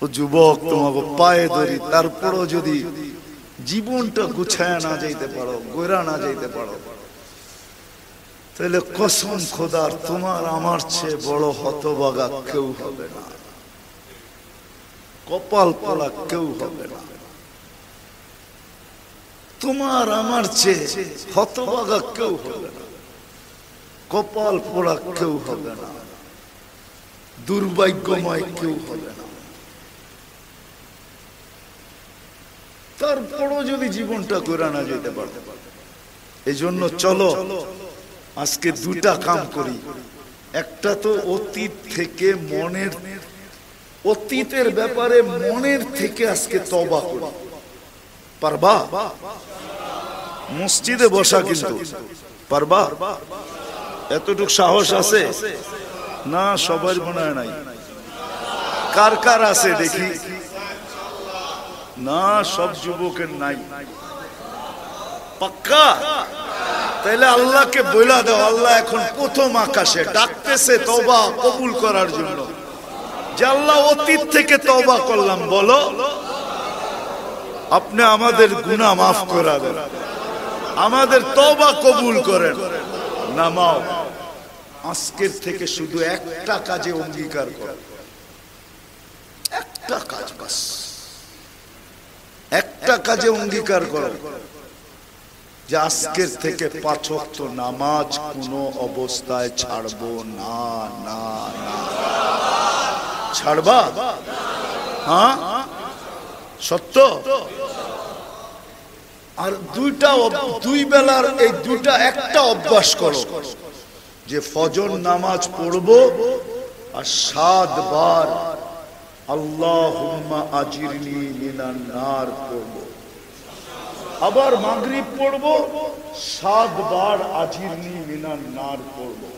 ও যুবক, তোমাকে পায়ে ধরি, তারপরও যদি জীবনটা গুছায় না যাইতে পারো, গোরা না যাইতে পারো, তাহলে কসম খোদার তোমার আমার চেয়ে বড় হতভাগা কেউ হবে না, কপাল পোড়া কেউ হবে না। তোমার আমার চেয়ে হতভাগা কেউ হবে না, কপাল পোড়া কেউ হবে না, দুর্ভাগ্যময় কেউ হবে না। তারপরও যদি জীবনটা করে না যেতে পারে, এই জন্য চলো আজকে দুটা কাম করি। একটা তো অতীত থেকে মনের, অতীতের ব্যাপারে মনের থেকে আজকে তওবা করি। পারবা? মসজিদে বসা কিন্তু পারবা? এতটুকু সাহস আছে না? সবার মনে হয় নাই। কার কার আছে দেখি? না, সব যুবকের নাই। পাক্কা? তাহলে আল্লাহকে বইলা দাও, আল্লাহ এখন প্রথম আকাশে ডাকতেছে তওবা কবুল করার জন্য, যে আল্লাহ অতীত থেকে তওবা করলাম, বলো আপনি আমাদের গুনাহ মাফ করে দেন, আমাদের তওবা কবুল করেন। নামাও, আজকের থেকে শুধু একটা কাজে অঙ্গীকার করো, একটা কাজ, বাস একটা কাজে অঙ্গীকার করো যে আজকের থেকে 5 ওয়াক্ত নামাজ কোনো অবস্থায় ছাড়বো না। না না, ছাড়বা? হ্যাঁ, সত্য? আর দুই বেলার এই দুইটা একটা অভ্যাস করো, যে ফজর নামাজ পড়বো আর 7 বার আল্লাহুম্মা আজিরনি মিনান নার পড়বো, আবার মাগরিব পড়বো 7 বার আজিরনি মিনান নার পড়বো।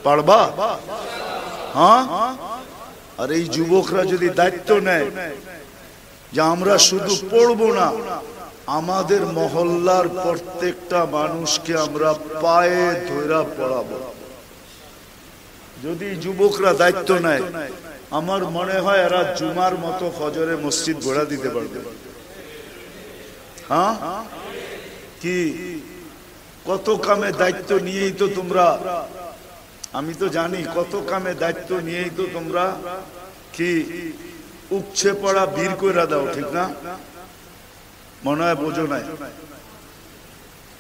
পারবা? হ্যাঁ। আর এই যুবকরা যদি দায়িত্ব নেয় যে আমরা শুধু পড়বো না, আমাদের মহল্লার প্রত্যেকটা মানুষকে আমরা পায়ে ধরে পড়াবো, যদি যুবকরা দায়িত্ব নেয়, আমার মনে হয় এরা জুমার মতো ফজরে মসজিদ গড়া দিতে পারবে। হ্যাঁ কি? কত কামে দায়িত্ব নিয়েই তো তোমরা, আমি তো জানি কত কামে দায়িত্ব নিয়েই তো তোমরা কি উপচে পড়া বীর কইরা দাও, ঠিক না? মনে হয় বোঝো নাই,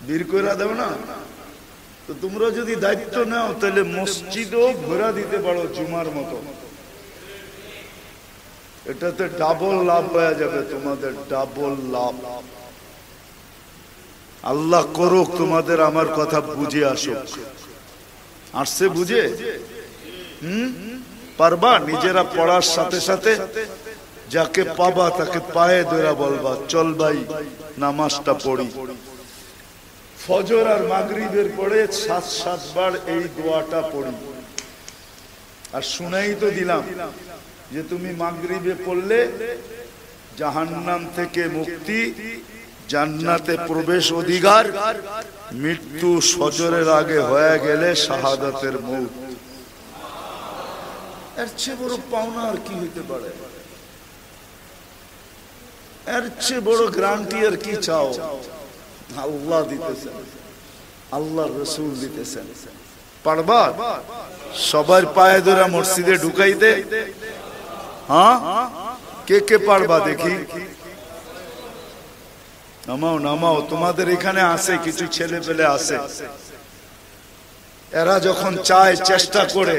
বীর কইরা দাও না? তো তোমরা যদি দায়িত্ব নাও, তাহলে মসজিদও ঘোরা দিতে পারো জুমার মতো। এটাতে ডাবল লাভ হয়ে যাবে তোমাদের, ডাবল লাভ। আল্লাহ করুক তোমাদের আমার কথা বুঝে আসুক। আসছে বুঝে? পারবা? নিজেরা পড়ার সাথে সাথে যাকে পাবা তাকে পায়ে ধরে বলবা, চল ভাই নামাজটা পড়ি। ফজর আর মাগরিবের পরে 7 বার এই দোয়াটা পড়ি। আর শুনাই তো দিলাম যে তুমি মাগরিবে পড়লে জাহান্নাম থেকে মুক্তি, জান্নাতে প্রবেশ অধিকার, মৃত্যু ফজরের আগে হয়ে গেলে শাহাদাতের মউত। এর চেয়ে বড় পাওনা আর কি হইতে পারে? এর চেয়ে বড় গ্যারান্টি আর কি চাও? আল্লাহ দিতেছেন, আল্লাহ রসুল দিতেছেন। পারবা সবার পায়ে ধরে মসজিদে ঢুকাইতে? হ্যাঁ, কে কে পারবা দেখি? নামাও নামাও, তোমাদের এখানে আছে কিছু ছেলে পেলে আছে, এরা যখন চায় চেষ্টা করে,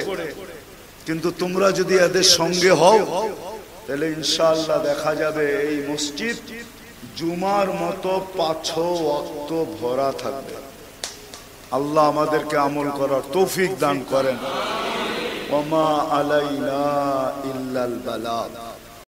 কিন্তু তোমরা যদি এদের সঙ্গে হও তাহলে ইনশাআল্লাহ দেখা যাবে এই মসজিদ জুমার মতো 5 ওয়াক্ত ভরা থাকবে। আল্লাহ আমাদেরকে আমল করার তৌফিক দান করেন। ওমা আলাইনা ইল্লাল বালাগ।